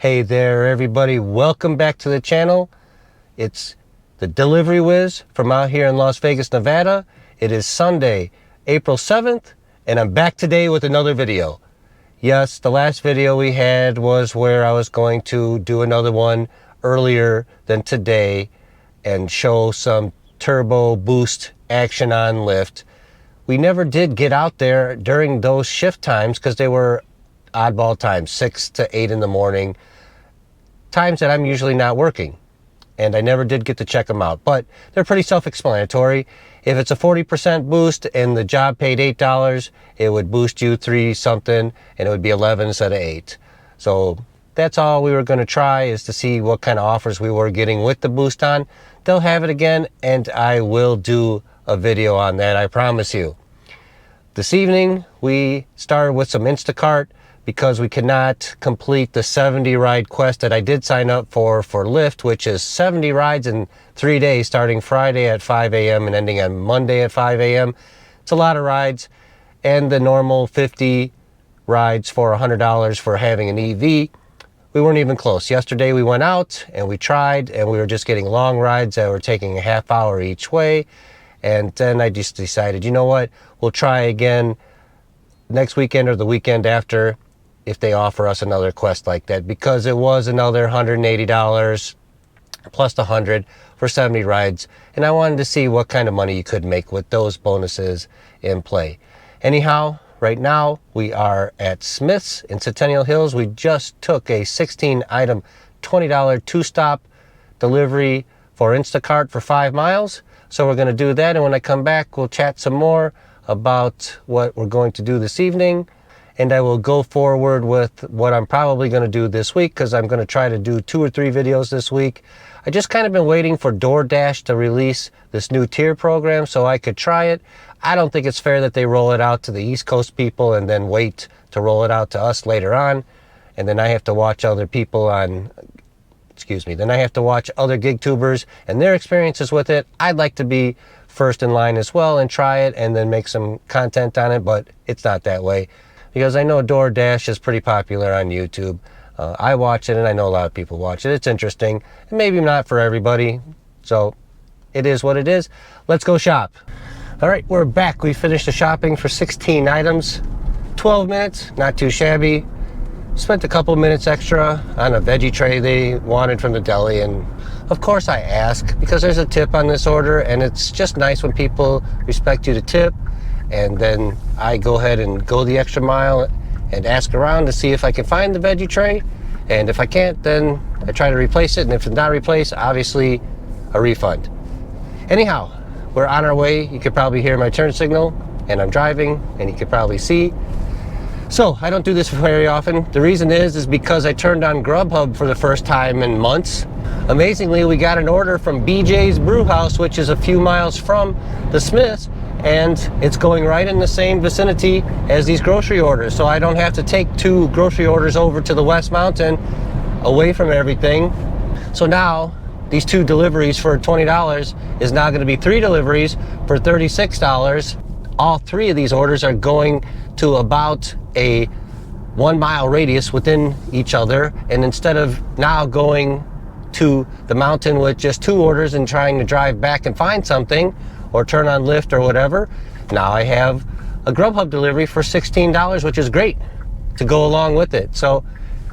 Hey there everybody, welcome back to the channel. It's the Delivery Whiz from out here in Las Vegas, Nevada. It is Sunday, April 7th, and I'm back today with another video. Yes, the last video we had was where I was going to do another one earlier than today and show some turbo boost action on Lyft. We never did get out there during those shift times because they were oddball times, 6 to 8 in the morning, times that I'm usually not working, and I never did get to check them out, but they're pretty self-explanatory. If it's a 40% boost and the job paid $8, it would boost you 3 something and it would be 11 instead of 8. So that's all we were going to try, is to see what kind of offers we were getting with the boost on. They'll have it again, and I will do a video on that, I promise you. This evening we started with some Instacart because we could not complete the 70 ride quest that I did sign up for Lyft, which is 70 rides in 3 days, starting Friday at 5 a.m. and ending on Monday at 5 a.m. It's a lot of rides, and the normal 50 rides for $100 for having an EV. We weren't even close. Yesterday we went out and we tried, and we were just getting long rides that were taking a half hour each way. And then I just decided, you know what, we'll try again next weekend or the weekend after if they offer us another quest like that, because it was another $180 plus the 100 for 70 rides, and I wanted to see what kind of money you could make with those bonuses in play. Anyhow, right now we are at Smith's in Centennial Hills. We just took a 16 item $20 2-stop delivery for Instacart for 5 miles. So we're going to do that, and when I come back we'll chat some more about what we're going to do this evening, and I will go forward with what I'm probably going to do this week, because I'm going to try to do 2 or 3 videos this week. I just kind of been waiting for DoorDash to release this new tier program so I could try it. I don't think it's fair that they roll it out to the East Coast people and then wait to roll it out to us later on, and then I have to watch other people on then I have to watch other gig tubers and their experiences with it. I'd like to be first in line as well and try it and then make some content on it, but it's not that way, because I know DoorDash is pretty popular on YouTube. I watch it, and I know a lot of people watch it. It's interesting, and maybe not for everybody, so it is what it is. Let's go shop. All right, we're back. We finished the shopping for 16 items, 12 minutes, not too shabby. Spent a couple minutes extra on a veggie tray they wanted from the deli, and of course I ask, because there's a tip on this order, and it's just nice when people respect you to tip. And then I go ahead and go the extra mile and ask around to see if I can find the veggie tray, and if I can't, then I try to replace it, and if it's not replaced, obviously a refund. Anyhow, we're on our way. You could probably hear my turn signal, and I'm driving, and you could probably see. So I don't do this very often. The reason is because I turned on Grubhub for the first time in months. Amazingly, we got an order from BJ's Brewhouse, which is a few miles from the Smiths, and it's going right in the same vicinity as these grocery orders. So I don't have to take 2 grocery orders over to the West Mountain away from everything. So now these 2 deliveries for $20 is now going to be 3 deliveries for $36. All 3 of these orders are going to about a 1 mile radius within each other, and instead of now going to the mountain with just 2 orders and trying to drive back and find something or turn on Lyft or whatever, now I have a Grubhub delivery for $16, which is great to go along with it. So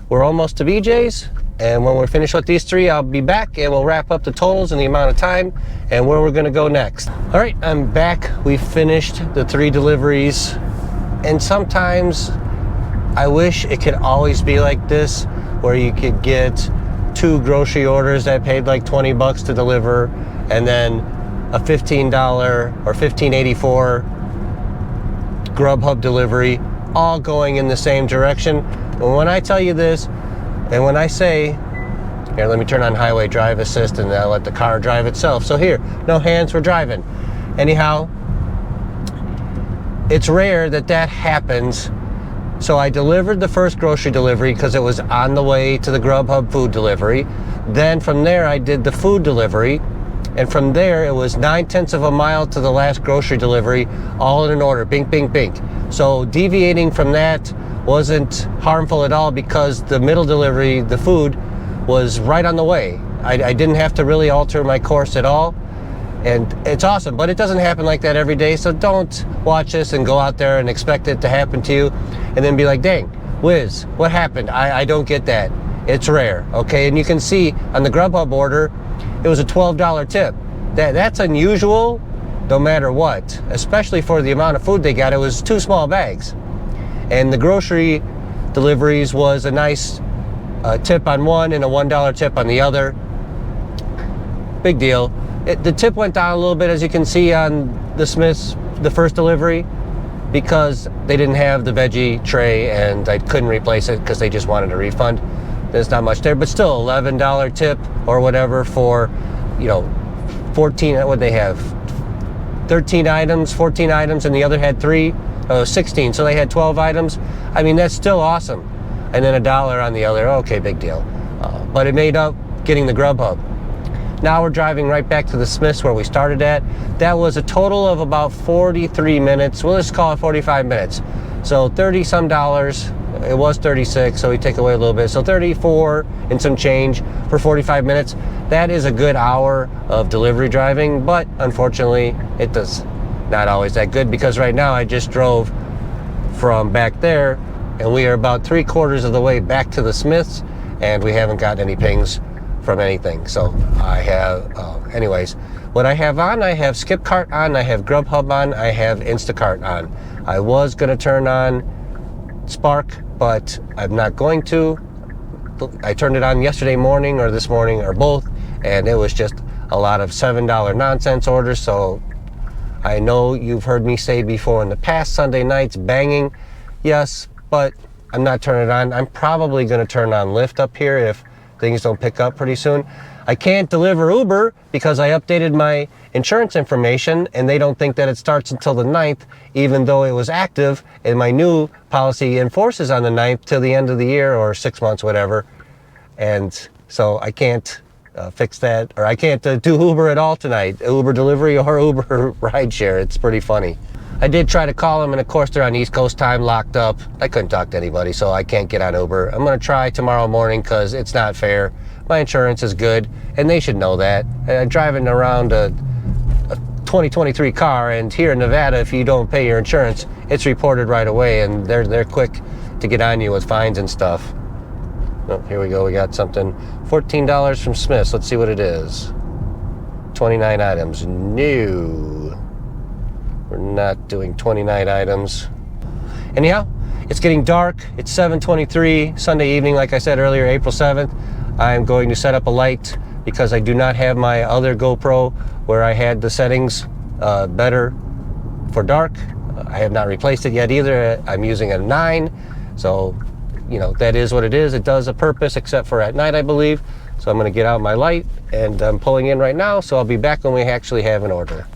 we're almost to BJ's, and when we're finished with these 3, I'll be back and we'll wrap up the totals and the amount of time and where we're going to go next. All right, I'm back. We finished the 3 deliveries, and sometimes I wish it could always be like this, where you could get 2 grocery orders that paid like $20 to deliver, and then a $15 or $15.84 Grubhub delivery, all going in the same direction. And when I tell you this, and when I say, here, let me turn on highway drive assist, and I'll let the car drive itself. So here, no hands, we're driving. Anyhow, it's rare that that happens. So I delivered the first grocery delivery because it was on the way to the Grubhub food delivery. Then from there I did the food delivery, and from there it was 9/10 of a mile to the last grocery delivery, all in an order, bink, bink, bink. So deviating from that wasn't harmful at all because the middle delivery, the food, was right on the way. I didn't have to really alter my course at all. And it's awesome, but it doesn't happen like that every day. So don't watch this and go out there and expect it to happen to you and then be like, dang, Wiz, what happened? I don't get that. It's rare, okay? And you can see on the Grubhub order, it was a $12 tip. That's unusual no matter what, especially for the amount of food they got. It was 2 small bags. And the grocery deliveries was a nice tip on one and a $1 tip on the other. Big deal. The tip went down a little bit, as you can see on the Smiths, the first delivery, because they didn't have the veggie tray and I couldn't replace it because they just wanted a refund. There's not much there, but still $11 tip or whatever for, 14, what they have, 13 items, 14 items, and the other had 16, so they had 12 items. I mean, that's still awesome. And then $1 on the other, okay, big deal. But it made up getting the Grubhub. Now we're driving right back to the Smiths where we started at. That was a total of about 43 minutes. Well, let's call it 45 minutes. So 30 some dollars. It was 36, so we take away a little bit. So 34 and some change for 45 minutes. That is a good hour of delivery driving, but unfortunately, it does not always that good because right now I just drove from back there and we are about 3/4 of the way back to the Smiths and we haven't got any pings from anything. So I have, anyways, what I have on, I have Skipcart on, I have Grubhub on, I have Instacart on. I was gonna turn on Spark, but I'm not going to. I turned it on yesterday morning or this morning or both, and it was just a lot of $7 nonsense orders. So I know you've heard me say before in the past, Sunday nights banging, yes, but I'm not turning it on. I'm probably going to turn on Lyft up here if things don't pick up pretty soon. I can't deliver Uber because I updated my insurance information and they don't think that it starts until the 9th, even though it was active and my new policy enforces on the 9th till the end of the year or 6 months, whatever. And so I can't fix that, or I can't do Uber at all tonight, Uber delivery or Uber rideshare. It's pretty funny. I did try to call them, and of course they're on East Coast time, locked up. I couldn't talk to anybody, so I can't get on Uber. I'm gonna try tomorrow morning because it's not fair. My insurance is good, and they should know that. I'm driving around a 2023 car, and here in Nevada, if you don't pay your insurance, it's reported right away, and they're quick to get on you with fines and stuff. Oh, here we go, we got something. $14 from Smith's, let's see what it is. 29 items, no. We're not doing 29 items. Anyhow, it's getting dark. It's 7:23 Sunday evening, like I said earlier, April 7th. I'm going to set up a light because I do not have my other GoPro where I had the settings better for dark. I have not replaced it yet either. I'm using a 9, so that is what it is. It does a purpose except for at night, I believe. So I'm going to get out my light, and I'm pulling in right now, so I'll be back when we actually have an order.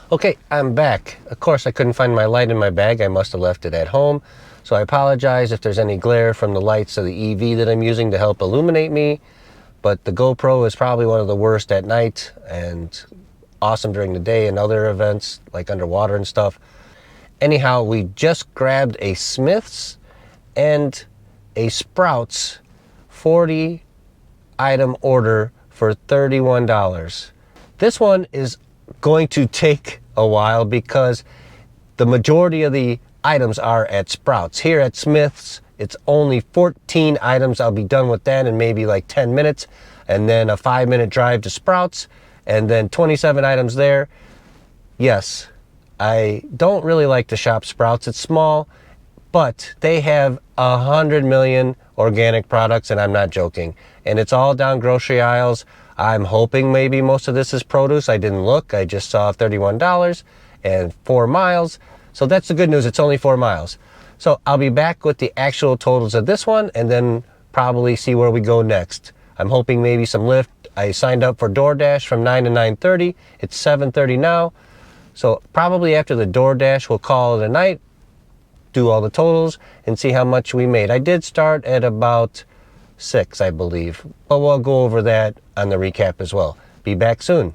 Okay, I'm back. Of course, I couldn't find my light in my bag. I must have left it at home. So I apologize if there's any glare from the lights of the EV that I'm using to help illuminate me. But the GoPro is probably one of the worst at night and awesome during the day and other events like underwater and stuff. Anyhow, we just grabbed a Smith's and a Sprouts 40 item order for $31. This one is going to take a while because the majority of the items are at Sprouts. Here at Smith's, it's only 14 items. I'll be done with that in maybe like 10 minutes, and then a 5-minute drive to Sprouts, and then 27 items there. Yes, I don't really like to shop Sprouts. It's small, but they have 100 million organic products, and I'm not joking. And it's all down grocery aisles. I'm hoping maybe most of this is produce. I didn't look. I just saw $31 and 4 miles. So that's the good news. It's only 4 miles. So I'll be back with the actual totals of this one and then probably see where we go next. I'm hoping maybe some Lyft. I signed up for DoorDash from 9 to 9:30. It's 7:30 now. So probably after the DoorDash, we'll call it a night, do all the totals, and see how much we made. I did start at about 6, I believe, but we'll go over that on the recap as well. Be back soon.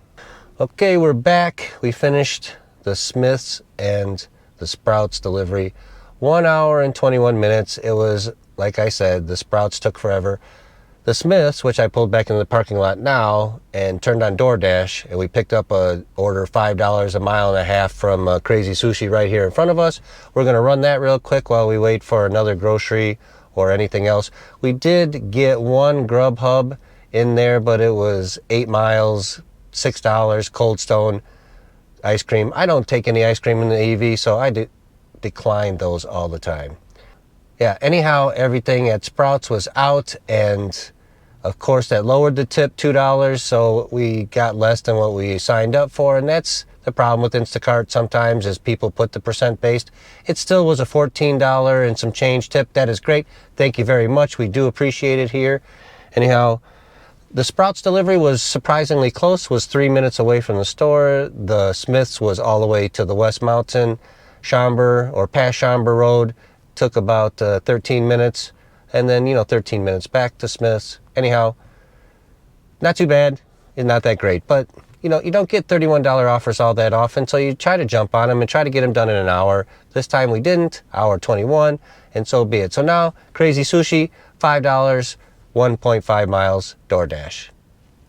Okay, we're back. We finished the Smith's and the Sprouts delivery. 1 hour and 21 minutes. It was, like I said, the Sprouts took forever. The Smiths, which I pulled back into the parking lot now and turned on DoorDash, and we picked up a order $5 a mile and a half from Crazy Sushi right here in front of us. We're going to run that real quick while we wait for another grocery or anything else. We did get one Grubhub in there, but it was 8 miles, $6, Cold Stone ice cream. I don't take any ice cream in the EV, so I decline those all the time. Yeah, anyhow, everything at Sprouts was out, and of course that lowered the tip $2, so we got less than what we signed up for, and that's the problem with Instacart sometimes is people put the percent based. It still was a $14 and some change tip. That is great. Thank you very much. We do appreciate it here. Anyhow, the Sprouts delivery was surprisingly close, was 3 minutes away from the store. The Smiths was all the way to the West Mountain, Chamber or past Chamber Road. Took about 13 minutes, and then 13 minutes back to Smith's. Anyhow, not too bad. It's not that great, but you don't get $31 offers all that often, so you try to jump on them and try to get them done in an hour. This time we didn't, hour 21, and so be it. So now, Crazy Sushi, $5, 1.5 miles, DoorDash.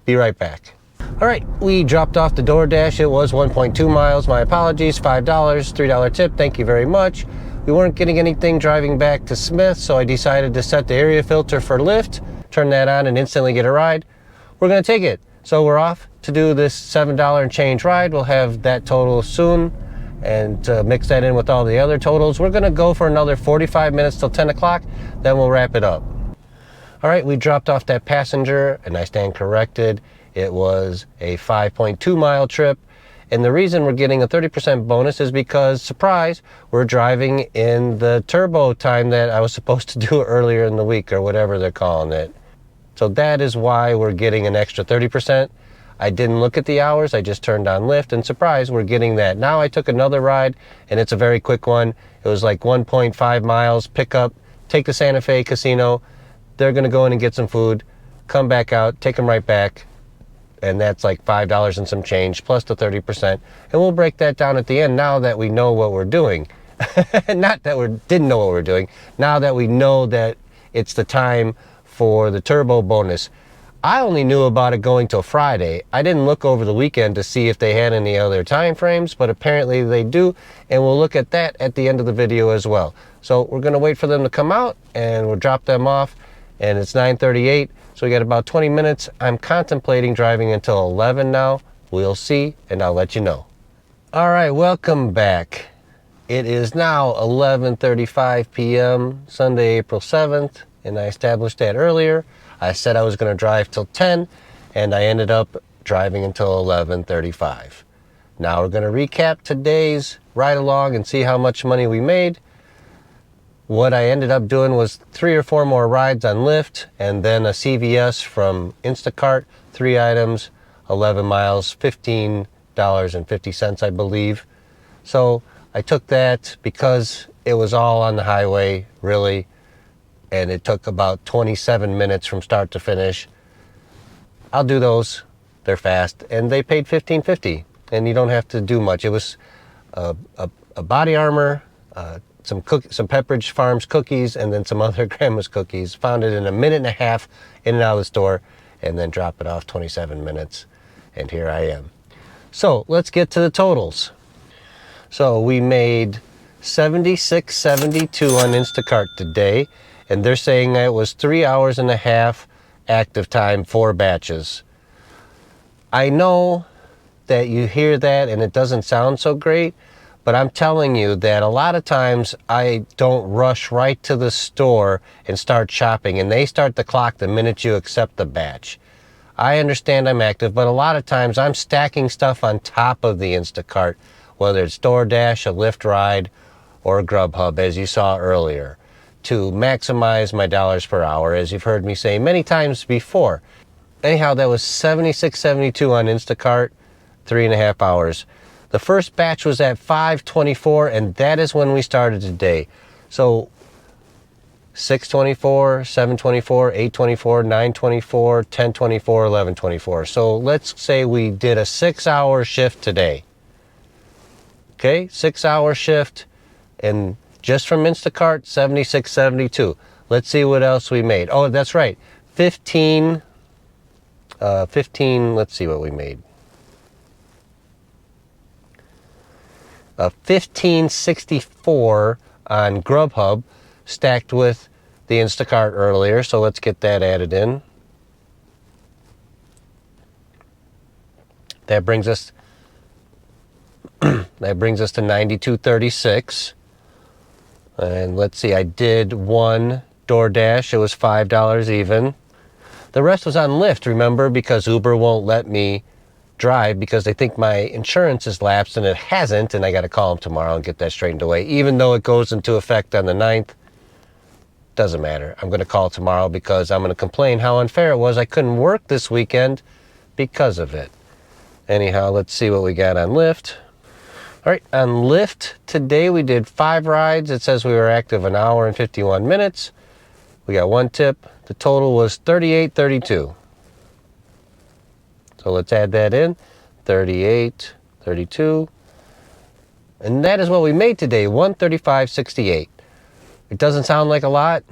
Be right back. All right, we dropped off the DoorDash. It was 1.2 miles. My apologies, $5, $3 tip. Thank you very much. We weren't getting anything driving back to Smith, so I decided to set the area filter for Lyft, turn that on, and instantly get a ride. We're going to take it. So we're off to do this $7 and change ride. We'll have that total soon, and mix that in with all the other totals. We're going to go for another 45 minutes till 10 o'clock, then we'll wrap it up. All right, we dropped off that passenger, and I stand corrected. It was a 5.2 mile trip. And the reason we're getting a 30% bonus is because, surprise, we're driving in the turbo time that I was supposed to do earlier in the week, or whatever they're calling it. So that is why we're getting an extra 30%. I didn't look at the hours, I just turned on Lyft, and surprise, we're getting that. Now I took another ride, and it's a very quick one. It was like 1.5 miles, pick up, take the Santa Fe Casino. They're gonna go in and get some food, come back out, take them right back. And that's like $5 and some change plus the 30%. And we'll break that down at the end now that we know what we're doing. Not that we didn't know what we're doing. Now that we know that it's the time for the turbo bonus. I only knew about it going till Friday. I didn't look over the weekend to see if they had any other time frames, but apparently they do. And we'll look at that at the end of the video as well. So we're gonna wait for them to come out and we'll drop them off. And it's 9:38. So we got about 20 minutes. I'm contemplating driving until 11 now. We'll see, and I'll let you know. All right, welcome back. It is now 11:35 p.m., Sunday, April 7th, and I established that earlier. I said I was going to drive till 10, and I ended up driving until 11:35. Now we're going to recap today's ride along and see how much money we made. What I ended up doing was 3 or 4 more rides on Lyft, and then a CVS from Instacart, 3 items, 11 miles, $15.50, I believe. So I took that because it was all on the highway, really, and it took about 27 minutes from start to finish. I'll do those. They're fast, and they paid $15.50, and you don't have to do much. It was a body armor, some Pepperidge Farms cookies, and then some other grandma's cookies. Found it in a minute and a half in and out of the store, and then drop it off 27 minutes, and here I am. So let's get to the totals. So we made $76.72 on Instacart today, and they're saying that it was 3 hours and a half active time, 4 batches. I know that you hear that and it doesn't sound so great, but I'm telling you that a lot of times I don't rush right to the store and start shopping, and they start the clock the minute you accept the batch. I understand I'm active, but a lot of times I'm stacking stuff on top of the Instacart, whether it's DoorDash, a Lyft ride, or a Grubhub, as you saw earlier, to maximize my dollars per hour, as you've heard me say many times before. Anyhow, that was $76.72 on Instacart, 3.5 hours. The first batch was at 5:24, and that is when we started today. So 6:24, 7:24, 8:24, 9:24, 10:24, 11:24. So let's say we did a 6-hour shift today. Okay, 6-hour shift, and Just from Instacart, $76.72. Let's see what else we made. Oh, that's right. 15, let's see what we made. $15.64 on Grubhub, stacked with the Instacart earlier. So let's get that added in. That brings us to $92.36. And let's see, I did one DoorDash. It was $5 even. The rest was on Lyft, remember, because Uber won't let me drive because they think my insurance is lapsed, and it hasn't, and I got to call them tomorrow and get that straightened away. Even though it goes into effect on the 9th, doesn't matter. I'm going to call tomorrow because I'm going to complain how unfair it was. I couldn't work this weekend because of it. Anyhow, let's see what we got on Lyft. All right, on Lyft today we did 5 rides. It says we were active an hour and 51 minutes. We got 1 tip. The total was $38.32. So let's add that in, $38.32. And that is what we made today, $135.68. It doesn't sound like a lot.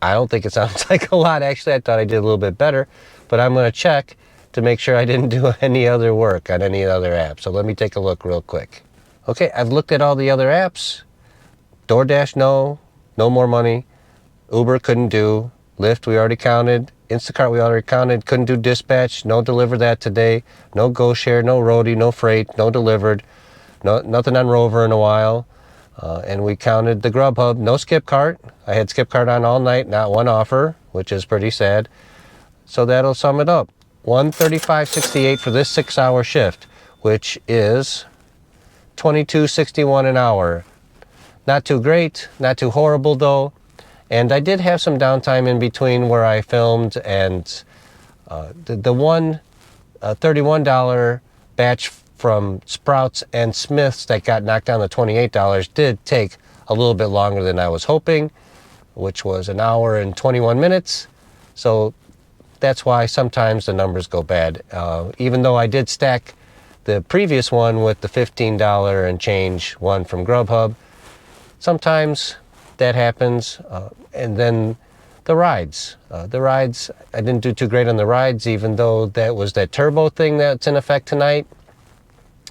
I don't think it sounds like a lot. Actually, I thought I did a little bit better, but I'm going to check to make sure I didn't do any other work on any other app. So let me take a look real quick. Okay, I've looked at all the other apps. DoorDash, no more money. Uber couldn't do. Lyft, we already counted. Instacart, we already counted. Couldn't do dispatch. No DeliverThat today. No GoShare, no Roadie, no Frayt, no delivered. No, nothing on Rover in a while. And we counted the Grubhub. No Skipcart. I had Skipcart on all night, not one offer, which is pretty sad. So that'll sum it up. $135.68 for this 6-hour shift, which is $22.61 an hour. Not too great, not too horrible though. And I did have some downtime in between where I filmed, and the one $31 batch from Sprouts and Smith's that got knocked down to $28 did take a little bit longer than I was hoping, which was an hour and 21 minutes. So that's why sometimes the numbers go bad. Even though I did stack the previous one with the $15 and change one from Grubhub, sometimes that happens. And then the rides. I didn't do too great on the rides, even though that was that turbo thing that's in effect tonight.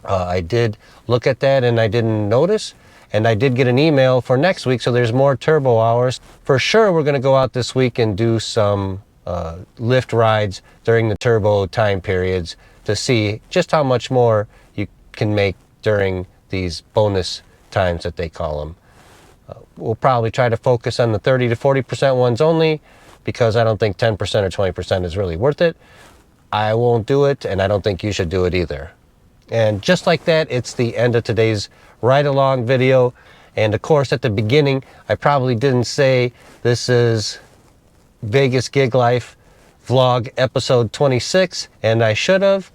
I did look at that and I didn't notice. And I did get an email for next week, so there's more turbo hours. For sure, we're going to go out this week and do some Lyft rides during the turbo time periods to see just how much more you can make during these bonus times that they call them. We'll probably try to focus on the 30 to 40% ones only, because I don't think 10% or 20% is really worth it. I won't do it, and I don't think you should do it either. And just like that, it's the end of today's ride-along video. And of course, at the beginning, I probably didn't say this is Vegas Gig Life Vlog episode 26, and I should have.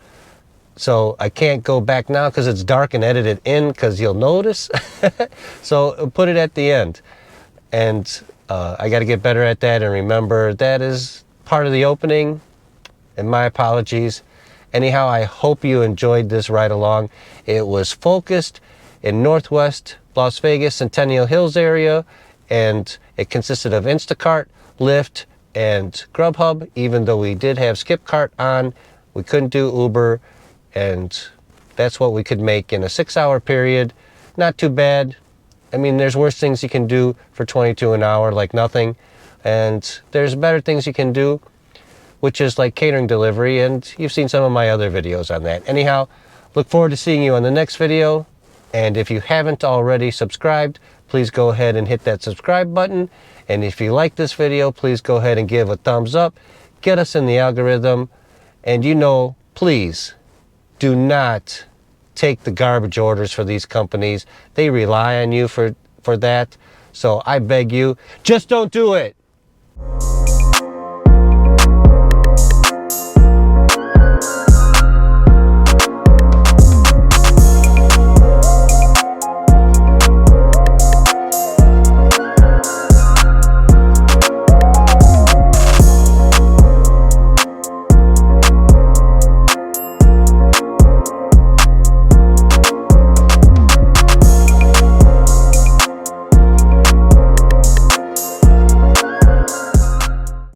So I can't go back now because it's dark and edit it in, because you'll notice. So put it at the end. And I got to get better at that and remember that is part of the opening. And my apologies. Anyhow, I hope you enjoyed this ride along. It was focused in Northwest Las Vegas, Centennial Hills area, and it consisted of Instacart, Lyft, and Grubhub. Even though we did have Skipcart on, we couldn't do Uber, and that's what we could make in a 6-hour period. Not too bad. I mean, there's worse things you can do for $22 an hour, like nothing, and there's better things you can do, which is like catering delivery, and you've seen some of my other videos on that. Anyhow, look forward to seeing you on the next video, and if you haven't already subscribed, please go ahead and hit that subscribe button, and if you like this video, please go ahead and give a thumbs up, get us in the algorithm, and please do not take the garbage orders for these companies. They rely on you for that, so I beg you, just don't do it.